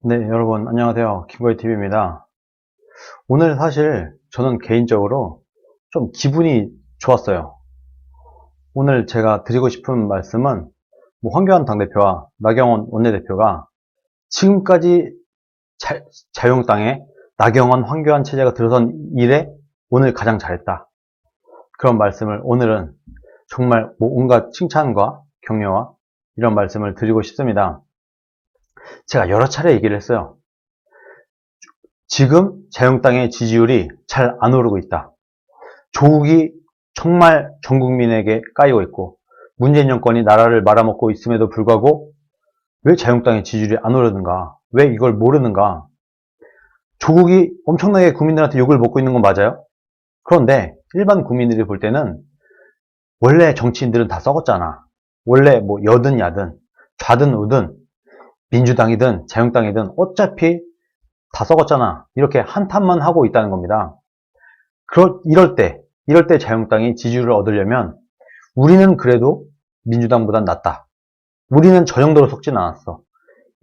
네, 여러분 안녕하세요. 김거희TV입니다. 오늘 사실 저는 개인적으로 좀 기분이 좋았어요. 오늘 제가 드리고 싶은 말씀은 황교안 당대표와 나경원 원내대표가 지금까지 자유한국당에 나경원, 황교안 체제가 들어선 이래 오늘 가장 잘했다. 그런 말씀을 오늘은 정말 온갖 칭찬과 격려와 이런 말씀을 드리고 싶습니다. 제가 여러 차례 얘기를 했어요. 지금 자유한국당의 지지율이 잘 안 오르고 있다. 조국이 정말 전 국민에게 까이고 있고 문재인 정권이 나라를 말아먹고 있음에도 불구하고 왜 자유한국당의 지지율이 안 오르는가? 왜 이걸 모르는가? 조국이 엄청나게 국민들한테 욕을 먹고 있는 건 맞아요. 그런데 일반 국민들이 볼 때는 원래 정치인들은 다 썩었잖아. 원래 여든 야든 좌든 우든 민주당이든 자유한국당이든 어차피 다 썩었잖아. 이렇게 한탄만 하고 있다는 겁니다. 이럴 때 자유한국당이 지지율을 얻으려면 우리는 그래도 민주당보단 낫다. 우리는 저 정도로 속진 않았어.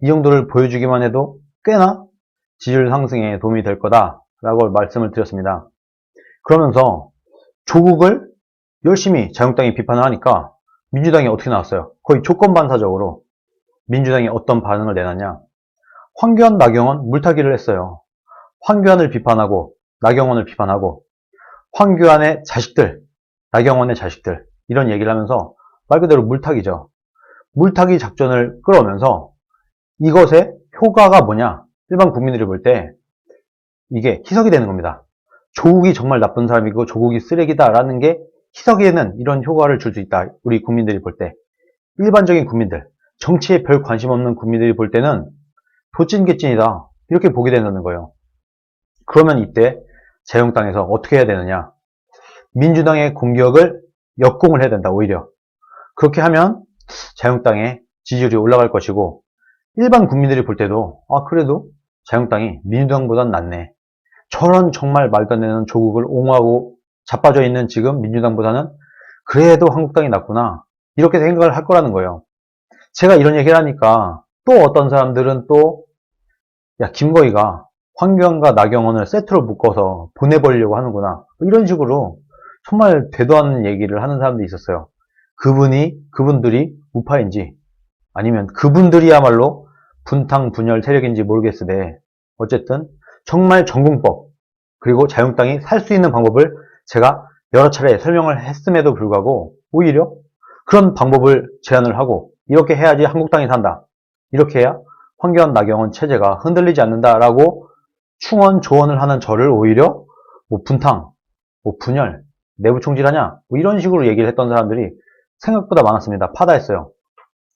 이 정도를 보여주기만 해도 꽤나 지지율 상승에 도움이 될 거다라고 말씀을 드렸습니다. 그러면서 조국을 열심히 자유한국당이 비판을 하니까 민주당이 어떻게 나왔어요? 거의 조건반사적으로 민주당이 어떤 반응을 내놨냐? 황교안, 나경원 물타기를 했어요. 황교안을 비판하고 나경원을 비판하고 황교안의 자식들, 나경원의 자식들 이런 얘기를 하면서 말 그대로 물타기죠. 물타기 작전을 끌어오면서 이것의 효과가 뭐냐? 일반 국민들이 볼 때 이게 희석이 되는 겁니다. 조국이 정말 나쁜 사람이고 조국이 쓰레기다라는 게 희석이 되는 이런 효과를 줄 수 있다. 우리 국민들이 볼 때. 일반적인 국민들, 정치에 별 관심 없는 국민들이 볼 때는 도찐개찐이다. 이렇게 보게 된다는 거예요. 그러면 이때 자유한국당에서 어떻게 해야 되느냐? 민주당의 공격을 역공을 해야 된다. 오히려. 그렇게 하면 자유한국당의 지지율이 올라갈 것이고 일반 국민들이 볼 때도 그래도 자유한국당이 민주당보단 낫네. 저런 정말 말도 안 되는 조국을 옹호하고 자빠져 있는 지금 민주당보다는 그래도 한국당이 낫구나. 이렇게 생각을 할 거라는 거예요. 제가 이런 얘기를 하니까 또 어떤 사람들은 또 야, 김거희가 황교안과 나경원을 세트로 묶어서 보내버리려고 하는구나. 이런 식으로 정말 되도 않는 얘기를 하는 사람들이 있었어요. 그분들이 우파인지 아니면 그분들이야말로 분탕 분열 세력인지 모르겠으되 어쨌든 정말 전공법 그리고 자유한국당이 살 수 있는 방법을 제가 여러 차례 설명을 했음에도 불구하고 오히려 그런 방법을 제안을 하고 이렇게 해야지 한국당이 산다. 이렇게 해야 황교안 나경원 체제가 흔들리지 않는다라고 충원 조언을 하는 저를 오히려 분탕, 분열, 내부 총질하냐 이런 식으로 얘기를 했던 사람들이 생각보다 많았습니다. 파다했어요.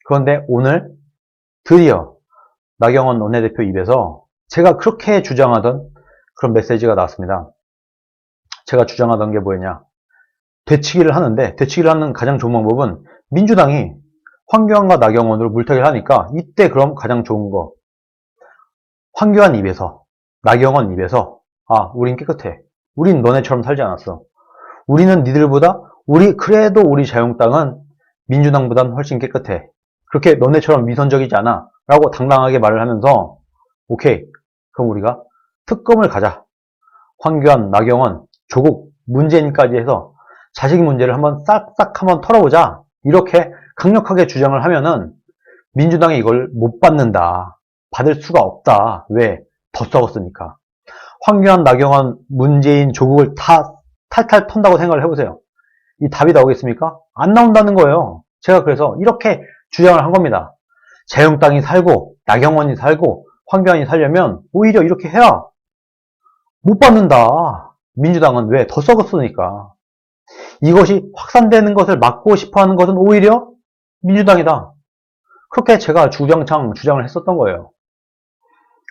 그런데 오늘 드디어 나경원 원내대표 입에서 제가 그렇게 주장하던 그런 메시지가 나왔습니다. 제가 주장하던 게 뭐였냐? 되치기를 하는데 되치기를 하는 가장 좋은 방법은 민주당이 황교안과 나경원으로 물타기를 하니까 이때 그럼 가장 좋은 거 황교안 입에서 나경원 입에서 우린 깨끗해. 우린 너네처럼 살지 않았어. 우리는 니들보다 그래도 우리 자유한국당은 민주당보단 훨씬 깨끗해. 그렇게 너네처럼 위선적이지 않아. 라고 당당하게 말을 하면서 오케이. 그럼 우리가 특검을 가자. 황교안, 나경원, 조국, 문재인까지 해서 자식 문제를 한번 싹싹 한번 털어보자. 이렇게 강력하게 주장을 하면은 민주당이 이걸 못 받는다. 받을 수가 없다. 왜? 더 썩었으니까. 황교안, 나경원, 문재인, 조국을 다 탈탈 턴다고 생각을 해보세요. 이 답이 나오겠습니까? 안 나온다는 거예요. 제가 그래서 이렇게 주장을 한 겁니다. 자유한국당이 살고 나경원이 살고 황교안이 살려면 오히려 이렇게 해야 못 받는다. 민주당은 왜? 더 썩었으니까. 이것이 확산되는 것을 막고 싶어하는 것은 오히려 민주당이다. 그렇게 제가 주장창 주장을 했었던 거예요.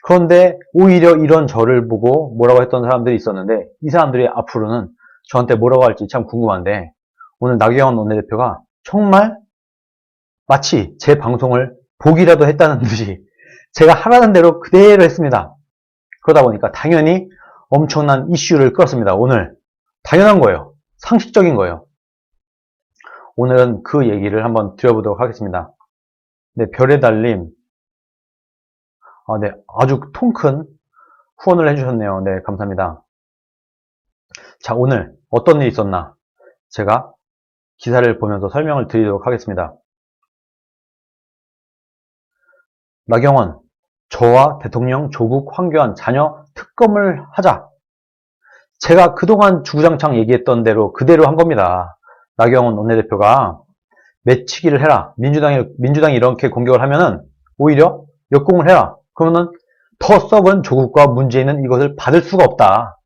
그런데 오히려 이런 저를 보고 뭐라고 했던 사람들이 있었는데 이 사람들이 앞으로는 저한테 뭐라고 할지 참 궁금한데 오늘 나경원 원내대표가 정말 마치 제 방송을 보기라도 했다는 듯이 제가 하라는 대로 그대로 했습니다. 그러다 보니까 당연히 엄청난 이슈를 끌었습니다. 오늘 당연한 거예요. 상식적인 거예요. 오늘은 그 얘기를 한번 드려보도록 하겠습니다. 네, 별의 달님 네, 아주 통 큰 후원을 해주셨네요. 네, 감사합니다. 자, 오늘 어떤 일이 있었나? 제가 기사를 보면서 설명을 드리도록 하겠습니다. 나경원, 저와 대통령 조국 황교안 자녀 특검을 하자. 제가 그동안 주구장창 얘기했던 대로 그대로 한 겁니다. 나경원 원내대표가 매치기를 해라. 민주당이 이렇게 공격을 하면은 오히려 역공을 해라. 그러면은 더 썩은 조국과 문재인은 이것을 받을 수가 없다.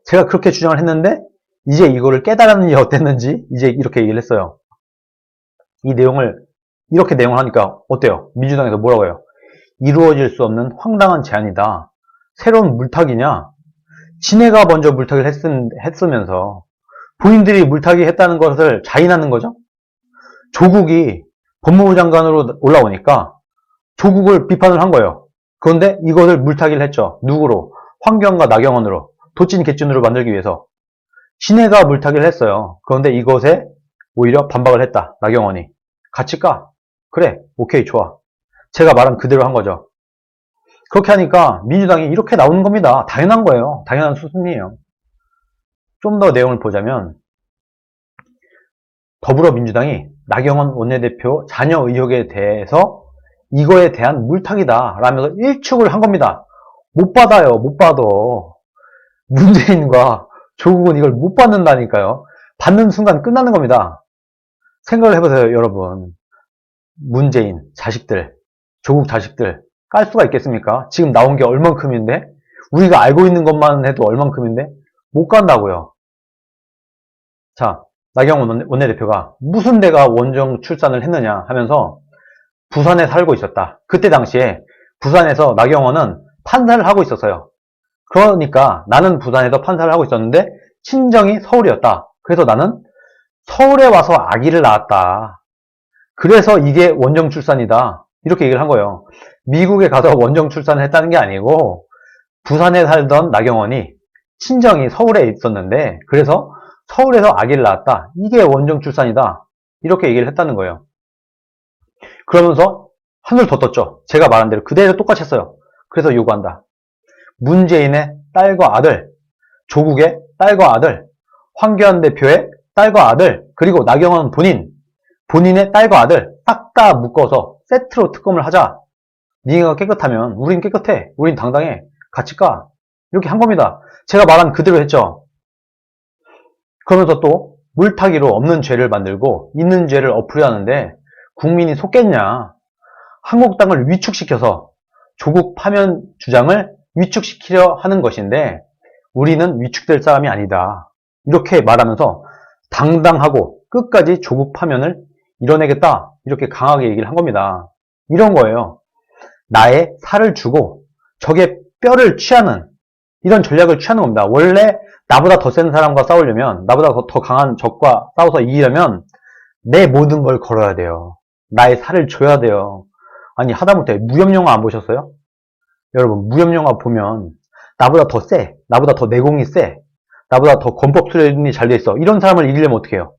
제가 그렇게 주장을 했는데 이제 이거를 깨달았느니 어땠는지 이제 이렇게 얘기를 했어요. 이 내용을 이렇게 내용을 하니까 어때요? 민주당에서 뭐라고 해요? 이루어질 수 없는 황당한 제안이다. 새로운 물타기냐? 지네가 먼저 물타기를 했으면서 본인들이 물타기 했다는 것을 자인하는 거죠? 조국이 법무부 장관으로 올라오니까 조국을 비판을 한 거예요. 그런데 이것을 물타기를 했죠. 누구로? 황교안과 나경원으로. 도찐 개찐으로 만들기 위해서. 지네가 물타기를 했어요. 그런데 이것에 오히려 반박을 했다. 나경원이. 같이 까? 그래. 오케이. 좋아. 제가 말한 그대로 한 거죠. 그렇게 하니까 민주당이 이렇게 나오는 겁니다. 당연한 거예요. 당연한 수순이에요. 좀 더 내용을 보자면 더불어민주당이 나경원 원내대표 자녀 의혹에 대해서 이거에 대한 물타기다 라면서 일축을 한 겁니다. 못 받아요. 못 받아. 문재인과 조국은 이걸 못 받는다니까요. 받는 순간 끝나는 겁니다. 생각을 해보세요, 여러분. 문재인 자식들, 조국 자식들 깔 수가 있겠습니까? 지금 나온 게 얼만큼인데? 우리가 알고 있는 것만 해도 얼만큼인데? 못 간다고요. 자, 나경원 원내대표가 무슨 데가 원정 출산을 했느냐 하면서 부산에 살고 있었다. 그때 당시에 부산에서 나경원은 판사를 하고 있었어요. 그러니까 나는 부산에서 판사를 하고 있었는데 친정이 서울이었다. 그래서 나는 서울에 와서 아기를 낳았다. 그래서 이게 원정 출산이다. 이렇게 얘기를 한 거예요. 미국에 가서 원정 출산을 했다는 게 아니고 부산에 살던 나경원이 친정이 서울에 있었는데 그래서 서울에서 아기를 낳았다. 이게 원정 출산이다. 이렇게 얘기를 했다는 거예요. 그러면서 한술 더 떴죠. 제가 말한 대로 그대로 똑같이 했어요. 그래서 요구한다. 문재인의 딸과 아들, 조국의 딸과 아들, 황교안 대표의 딸과 아들, 그리고 나경원 본인의 딸과 아들 딱 다 묶어서 세트로 특검을 하자. 니가 깨끗하면 우린 깨끗해. 우린 당당해. 같이 까. 이렇게 한 겁니다. 제가 말한 그대로 했죠. 그러면서 또 물타기로 없는 죄를 만들고 있는 죄를 엎으려는데 국민이 속겠냐. 한국당을 위축시켜서 조국 파면 주장을 위축시키려 하는 것인데 우리는 위축될 사람이 아니다. 이렇게 말하면서 당당하고 끝까지 조국 파면을 이뤄내겠다. 이렇게 강하게 얘기를 한 겁니다. 이런 거예요. 나의 살을 주고 적의 뼈를 취하는 이런 전략을 취하는 겁니다. 원래 나보다 더 센 사람과 싸우려면 나보다 더 강한 적과 싸워서 이기려면 내 모든 걸 걸어야 돼요. 나의 살을 줘야 돼요. 아니 하다못해 무협영화 안 보셨어요? 여러분 무협영화 보면 나보다 더 세, 나보다 더 내공이 세, 나보다 더 권법 수련이 잘 돼 있어. 이런 사람을 이기려면 어떻게 해요?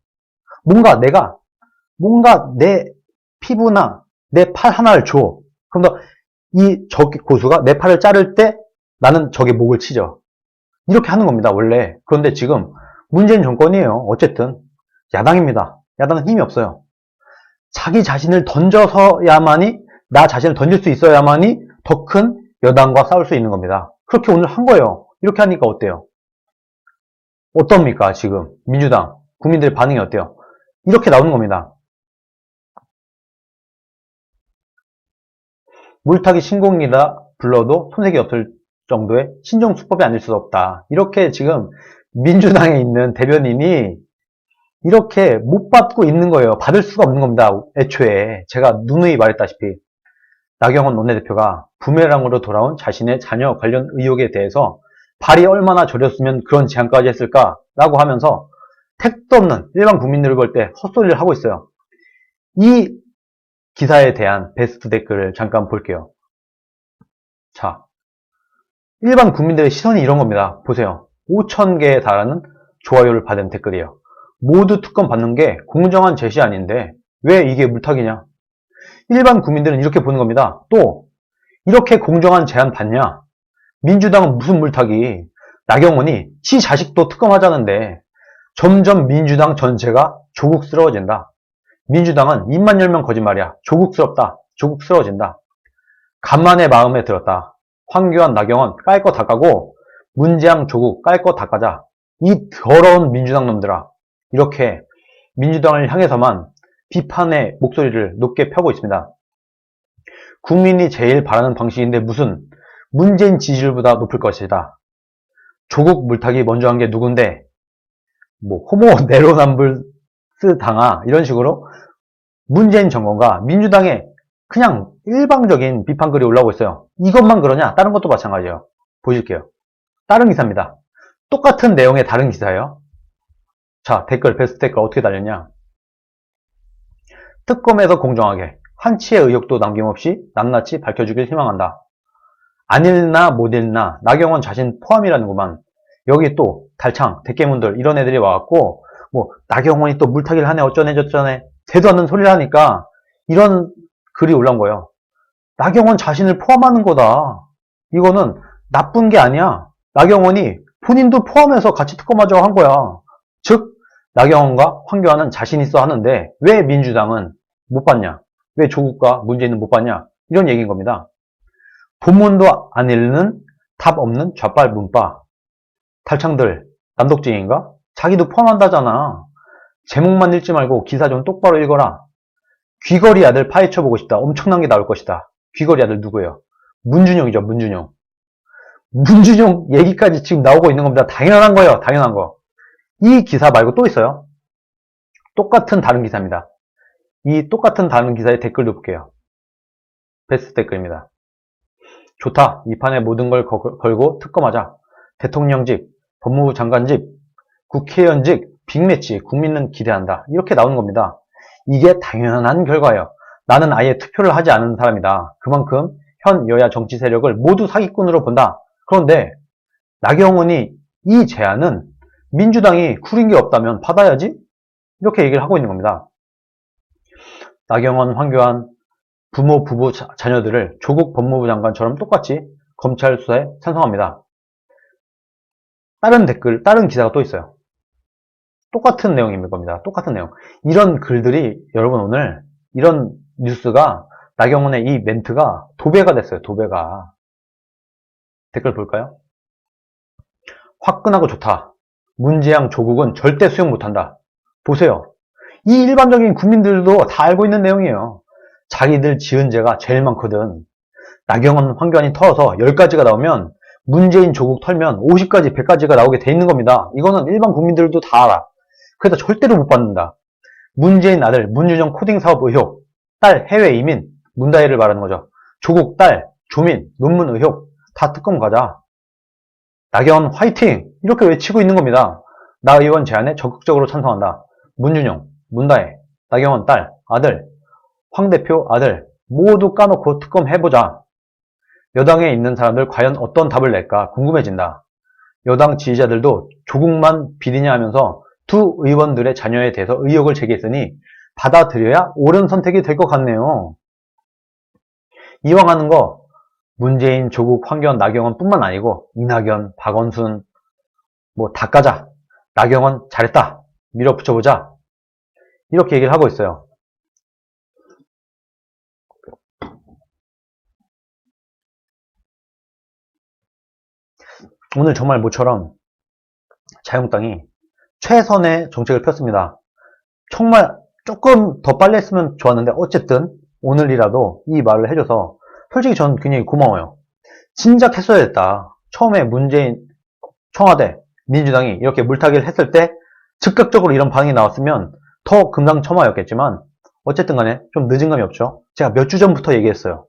뭔가 내 피부나 내 팔 하나를 줘. 그럼 이 적 고수가 내 팔을 자를 때 나는 적의 목을 치죠. 이렇게 하는 겁니다, 원래. 그런데 지금 문재인 정권이에요. 어쨌든 야당입니다. 야당은 힘이 없어요. 자기 자신을 던져서야만이 나 자신을 던질 수 있어야만이 더 큰 여당과 싸울 수 있는 겁니다. 그렇게 오늘 한 거예요. 이렇게 하니까 어때요? 어떻습니까, 지금? 민주당, 국민들의 반응이 어때요? 이렇게 나오는 겁니다. 물타기 신공이다 불러도 손색이 없을 정도의 신종수법이 아닐 수 없다. 이렇게 지금 민주당에 있는 대변인이 이렇게 못 받고 있는 거예요. 받을 수가 없는 겁니다. 애초에 제가 누누이 말했다시피 나경원 원내대표가 부메랑으로 돌아온 자신의 자녀 관련 의혹에 대해서 발이 얼마나 저렸으면 그런 제안까지 했을까라고 하면서 택도 없는 일반 국민들을 볼 때 헛소리를 하고 있어요. 이 기사에 대한 베스트 댓글을 잠깐 볼게요. 자, 일반 국민들의 시선이 이런 겁니다. 보세요. 5,000개에 달하는 좋아요를 받은 댓글이에요. 모두 특검 받는 게 공정한 제시 아닌데 왜 이게 물타기냐? 일반 국민들은 이렇게 보는 겁니다. 또 이렇게 공정한 제안 받냐? 민주당은 무슨 물타기? 나경원이 지 자식도 특검하자는데 점점 민주당 전체가 조국스러워진다. 민주당은 입만 열면 거짓말이야. 조국스럽다. 조국스러워진다. 간만에 마음에 들었다. 황교안, 나경원 깔 거 다 까고 문재양, 조국 깔 거 다 까자. 이 더러운 민주당 놈들아. 이렇게 민주당을 향해서만 비판의 목소리를 높게 펴고 있습니다. 국민이 제일 바라는 방식인데 무슨 문재인 지지율보다 높을 것이다. 조국 물타기 먼저 한 게 누군데 뭐 호모 내로남불스 당하 이런 식으로 문재인 정권과 민주당의 그냥 일방적인 비판글이 올라오고 있어요. 이것만 그러냐? 다른 것도 마찬가지예요. 보실게요. 다른 기사입니다. 똑같은 내용의 다른 기사예요. 자, 댓글, 베스트 댓글 어떻게 달렸냐? 특검에서 공정하게 한치의 의혹도 남김없이 낱낱이 밝혀주길 희망한다. 안 읽나 못 읽나 나경원 자신 포함이라는구만. 여기 또 달창, 대깨문들 이런 애들이 와갖고 뭐 나경원이 또 물타기를 하네 어쩌네 저쩌네 되도 않는 소리를 하니까 이런 글이 올라온 거예요. 나경원 자신을 포함하는 거다. 이거는 나쁜 게 아니야. 나경원이 본인도 포함해서 같이 특검하자고 한 거야. 즉 나경원과 황교안은 자신 있어 하는데 왜 민주당은 못 받냐? 왜 조국과 문재인은 못 받냐? 이런 얘기인 겁니다. 본문도 안 읽는 답 없는 좌빨 문파. 달창들 남독증인가? 자기도 포함한다잖아. 제목만 읽지 말고 기사 좀 똑바로 읽어라. 귀걸이 아들 파헤쳐보고 싶다. 엄청난 게 나올 것이다. 귀걸이 아들 누구예요? 문준용이죠. 문준용. 문준용 얘기까지 지금 나오고 있는 겁니다. 당연한 거예요. 당연한 거. 이 기사 말고 또 있어요. 똑같은 다른 기사입니다. 이 똑같은 다른 기사의 댓글도 볼게요. 베스트 댓글입니다. 좋다. 이 판에 모든 걸 걸고 특검하자. 대통령직, 법무부 장관직, 국회의원직, 빅매치, 국민은 기대한다. 이렇게 나오는 겁니다. 이게 당연한 결과예요. 나는 아예 투표를 하지 않은 사람이다. 그만큼 현 여야 정치 세력을 모두 사기꾼으로 본다. 그런데 나경원이 이 제안은 민주당이 구린 게 없다면 받아야지? 이렇게 얘기를 하고 있는 겁니다. 나경원, 황교안, 부모, 부부, 자녀들을 조국 법무부 장관처럼 똑같이 검찰 수사에 찬성합니다. 다른 댓글, 다른 기사가 또 있어요. 똑같은 내용입니다. 겁니다. 똑같은 내용. 이런 글들이 여러분 오늘 이런 뉴스가 나경원의 이 멘트가 도배가 됐어요. 도배가. 댓글 볼까요? 화끈하고 좋다. 문재양 조국은 절대 수용 못한다. 보세요. 이 일반적인 국민들도 다 알고 있는 내용이에요. 자기들 지은 죄가 제일 많거든. 나경원, 황교안이 털어서 10가지가 나오면 문재인, 조국 털면 50가지, 100가지가 나오게 돼 있는 겁니다. 이거는 일반 국민들도 다 알아. 그래서 절대로 못 받는다. 문재인 아들, 문준영 코딩 사업 의혹, 딸 해외 이민, 문다혜를 말하는 거죠. 조국 딸, 조민, 논문 의혹, 다 특검 가자. 나경원 화이팅! 이렇게 외치고 있는 겁니다. 나 의원 제안에 적극적으로 찬성한다. 문준영, 문다혜, 나경원 딸, 아들, 황 대표 아들 모두 까놓고 특검 해보자. 여당에 있는 사람들 과연 어떤 답을 낼까 궁금해진다. 여당 지지자들도 조국만 비리냐 하면서 두 의원들의 자녀에 대해서 의혹을 제기했으니 받아들여야 옳은 선택이 될 것 같네요. 이왕 하는 거 문재인, 조국, 황교안, 나경원 뿐만 아니고 이낙연, 박원순 뭐 다 까자. 나경원 잘했다. 밀어붙여보자. 이렇게 얘기를 하고 있어요. 오늘 정말 모처럼 자유한국당이 최선의 정책을 폈습니다. 정말 조금 더 빨리 했으면 좋았는데 어쨌든 오늘이라도 이 말을 해줘서 솔직히 전 굉장히 고마워요. 진작 했어야 됐다. 처음에 문재인, 청와대, 민주당이 이렇게 물타기를 했을 때 즉각적으로 이런 반응이 나왔으면 더 금상첨화였겠지만 어쨌든 간에 좀 늦은 감이 없죠. 제가 몇 주 전부터 얘기했어요.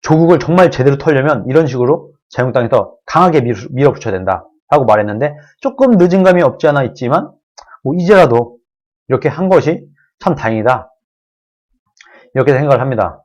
조국을 정말 제대로 털려면 이런 식으로 자유한국당에서 강하게 밀어붙여야 된다 라고 말했는데 조금 늦은 감이 없지 않아 있지만 뭐 이제라도 이렇게 한 것이 참 다행이다 이렇게 생각을 합니다.